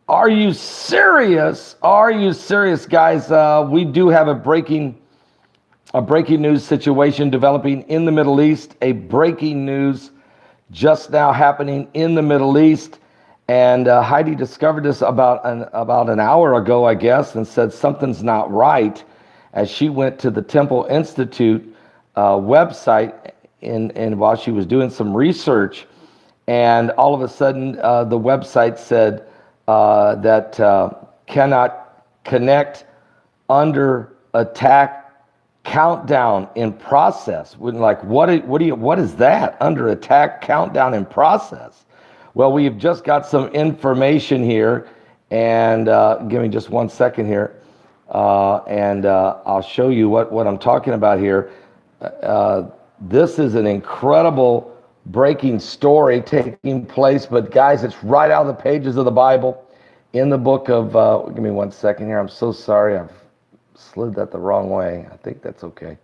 Are you serious? Are you serious, guys? We do have a breaking news situation developing in the Middle East. A breaking news just now happening in the Middle East. And Heidi discovered this about an hour ago, I guess, and said something's not right as she went to the Temple Institute website and while she was doing some research. And all of a sudden, the website said that cannot connect, under attack, countdown in process. Like, what is that? Under attack, countdown in process. Well, we've just got some information here, and give me just 1 second here, and I'll show you what I'm talking about here. This is an incredible breaking story taking place, but guys, it's right out of the pages of the Bible in the book of, give me 1 second here. I'm so sorry. I've slid that the wrong way. I think that's okay.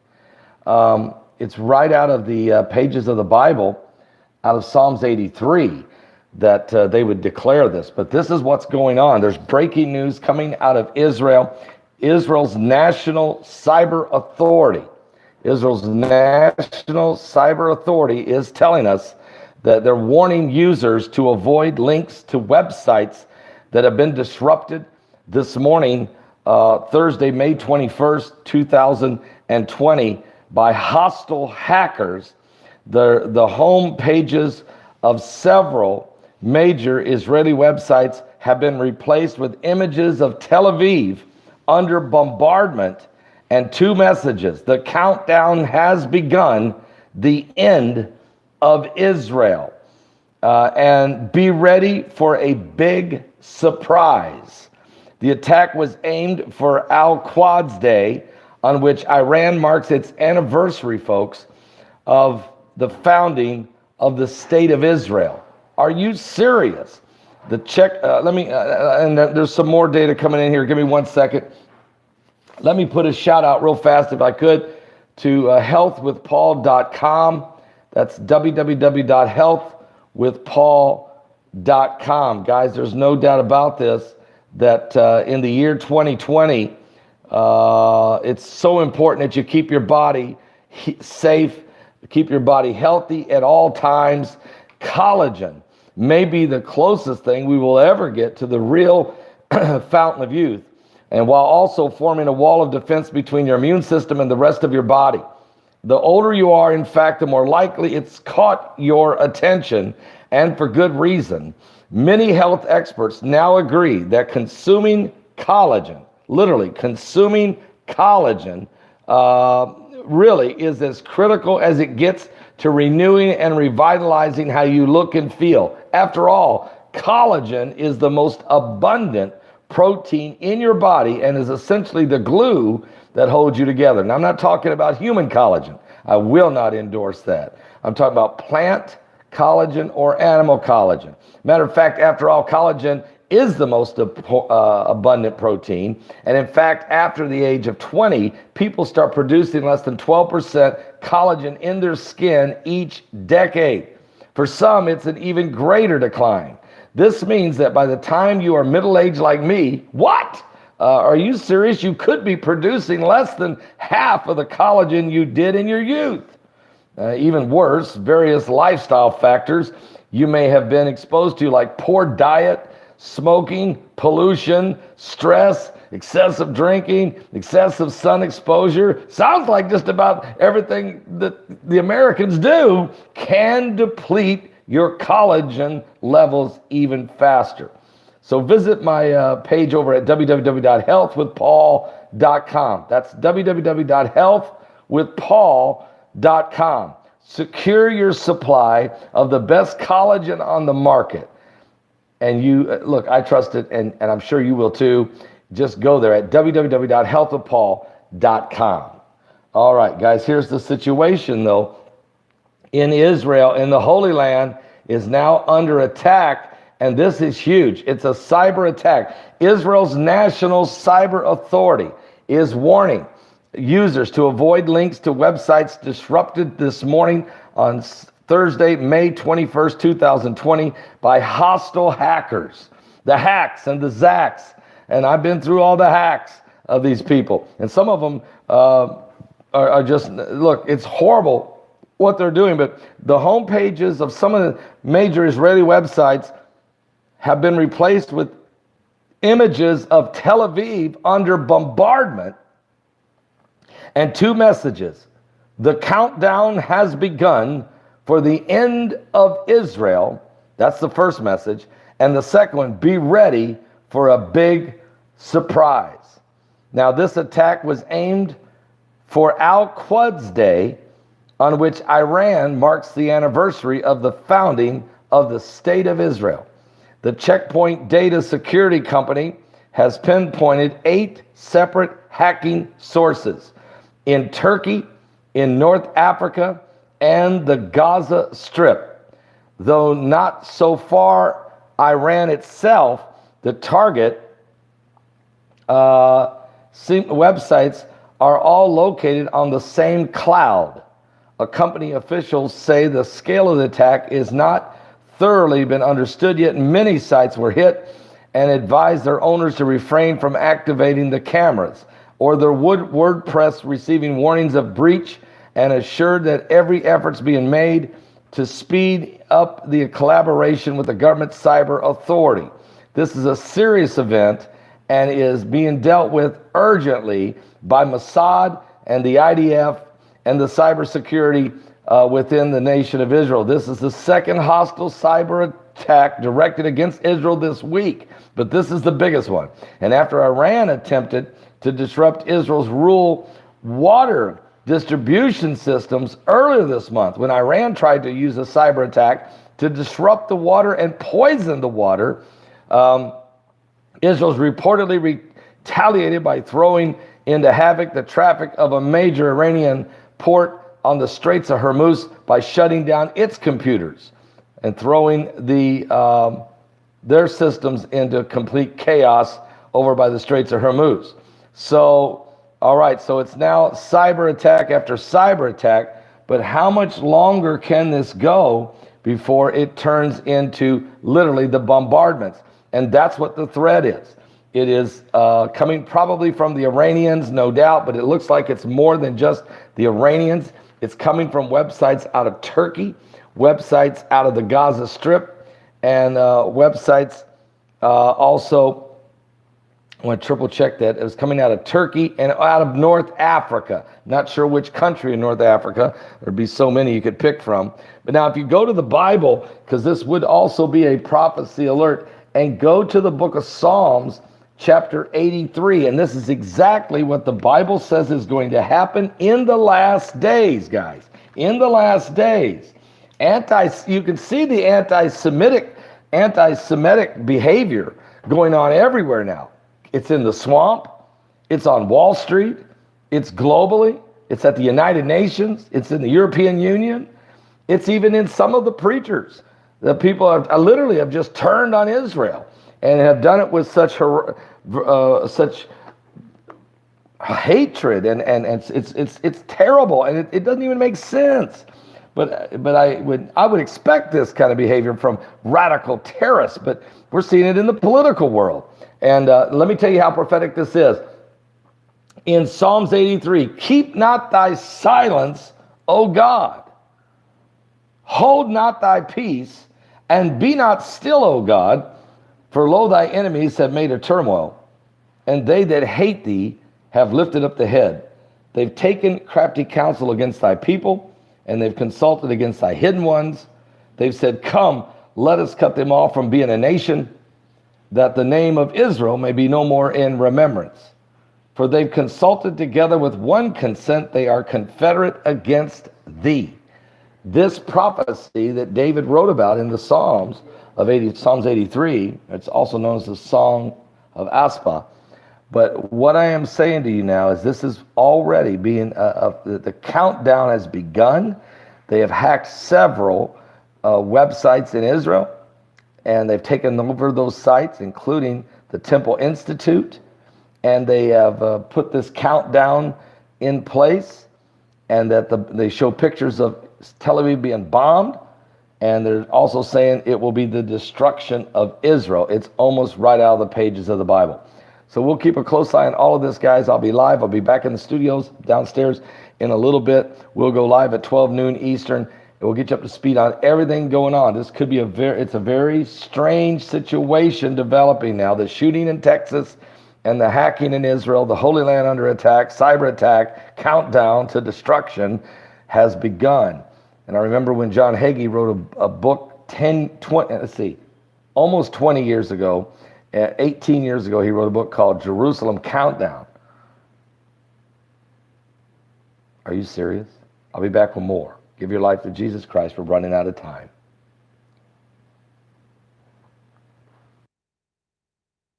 It's right out of the pages of the Bible, out of Psalms 83, that they would declare this. But this is what's going on. There's breaking news coming out of Israel. Israel's National Cyber Authority. Israel's National Cyber Authority is telling us that they're warning users to avoid links to websites that have been disrupted this morning, Thursday, May 21st, 2020, by hostile hackers. The home pages of several major Israeli websites have been replaced with images of Tel Aviv under bombardment and two messages: the countdown has begun, the end of Israel. And be ready for a big surprise. The attack was aimed for Al-Quds Day, on which Iran marks its anniversary, folks, of the founding of the State of Israel. Are you serious? And there's some more data coming in here. Give me 1 second. Let me put a shout out real fast, if I could, to healthwithpaul.com. That's www.healthwithpaul.com. Guys, there's no doubt about this, that in the year 2020, it's so important that you keep your body safe, keep your body healthy at all times. Collagen may be the closest thing we will ever get to the real fountain of youth, and while also forming a wall of defense between your immune system and the rest of your body. The older you are, in fact, the more likely it's caught your attention, and for good reason. Many health experts now agree that consuming collagen, literally consuming collagen, really is as critical as it gets to renewing and revitalizing how you look and feel. After all, collagen is the most abundant protein in your body and is essentially the glue that holds you together. Now, I'm not talking about human collagen. I will not endorse that. I'm talking about plant collagen or animal collagen. Matter of fact, after all, collagen is the most abundant protein. And in fact, after the age of 20, people start producing less than 12% collagen in their skin each decade. For some, it's an even greater decline. This means that by the time you are middle-aged like me, what? Are you serious? You could be producing less than half of the collagen you did in your youth. Even worse, various lifestyle factors you may have been exposed to, like poor diet, smoking, pollution, stress, excessive drinking, excessive sun exposure. Sounds like just about everything that the Americans do can deplete your collagen levels even faster. So visit my page over at www.healthwithpaul.com. That's www.healthwithpaul.com. Secure your supply of the best collagen on the market. And you, look, I trust it, and I'm sure you will too. Just go there at www.healthwithpaul.com. All right, guys, here's the situation, though. In Israel, in the Holy Land, is now under attack, and this is huge. It's a cyber attack. Israel's National Cyber Authority is warning users to avoid links to websites disrupted this morning on Thursday, May 21st, 2020, by hostile hackers. the hacks and the zacks. And I've been through all the hacks of these people. And some of them are just, look, it's horrible what they're doing, but the home pages of some of the major Israeli websites have been replaced with images of Tel Aviv under bombardment and two messages. The countdown has begun for the end of Israel. That's the first message. And the second one, be ready for a big surprise. Now, this attack was aimed for Al-Quds Day, on which Iran marks the anniversary of the founding of the State of Israel. The Checkpoint Data Security Company has pinpointed 8 separate hacking sources in Turkey, in North Africa, and the Gaza Strip. Though not so far Iran itself, the target websites are all located on the same cloud. A company officials say the scale of the attack is not thoroughly been understood yet. Many sites were hit and advised their owners to refrain from activating the cameras or their WordPress receiving warnings of breach, and assured that every effort's being made to speed up the collaboration with the government cyber authority. This is a serious event and is being dealt with urgently by Mossad and the IDF and the cybersecurity within the nation of Israel. This is the second hostile cyber attack directed against Israel this week, but this is the biggest one. And after Iran attempted to disrupt Israel's rural water distribution systems earlier this month, when Iran tried to use a cyber attack to disrupt the water and poison the water, Israel's reportedly retaliated by throwing into havoc the traffic of a major Iranian port on the Straits of Hormuz by shutting down its computers and throwing their systems into complete chaos over by the Straits of Hormuz. So, all right, so it's now cyber attack after cyber attack, but how much longer can this go before it turns into literally the bombardments? And that's what the threat is. It is coming probably from the Iranians, no doubt, but it looks like it's more than just the Iranians. It's coming from websites out of Turkey, websites out of the Gaza Strip, and websites also, I want to triple check that, it was coming out of Turkey and out of North Africa. Not sure which country in North Africa. There'd be so many you could pick from. But now if you go to the Bible, because this would also be a prophecy alert, and go to the book of Psalms, chapter 83, and this is exactly what the Bible says is going to happen in the last days, guys. In the last days. You can see the anti-Semitic behavior going on everywhere now. It's in the swamp. It's on Wall Street. It's globally. It's at the United Nations. It's in the European Union. It's even in some of the preachers. The people literally have just turned on Israel and have done it with such hatred, and it's terrible, and it doesn't even make sense. But I would expect this kind of behavior from radical terrorists, but we're seeing it in the political world. And let me tell you how prophetic this is. In Psalms 83, keep not thy silence, O God. Hold not thy peace, and be not still, O God, for lo, thy enemies have made a turmoil, and they that hate thee have lifted up the head. They've taken crafty counsel against thy people, and they've consulted against thy hidden ones. They've said, come, let us cut them off from being a nation, that the name of Israel may be no more in remembrance. For they've consulted together with one consent, they are confederate against thee. This prophecy that David wrote about in the Psalms Psalms 83, it's also known as the Song of Asaph. But what I am saying to you now is this is already being, the countdown has begun. They have hacked several websites in Israel, and they've taken over those sites, including the Temple Institute, and they have put this countdown in place, and that they show pictures of Tel Aviv being bombed, And they're also saying it will be the destruction of Israel. It's almost right out of the pages of the Bible. So we'll keep a close eye on all of this, guys. I'll be live. I'll be back in the studios downstairs in a little bit. We'll go live at 12 noon Eastern. And we'll get you up to speed on everything going on. This could be it's a very strange situation developing now. The shooting in Texas and the hacking in Israel, the Holy Land under attack, cyber attack, countdown to destruction has begun. And I remember when John Hagee wrote a book almost 20 years ago, 18 years ago, he wrote a book called Jerusalem Countdown. Are you serious? I'll be back with more. Give your life to Jesus Christ. We're running out of time.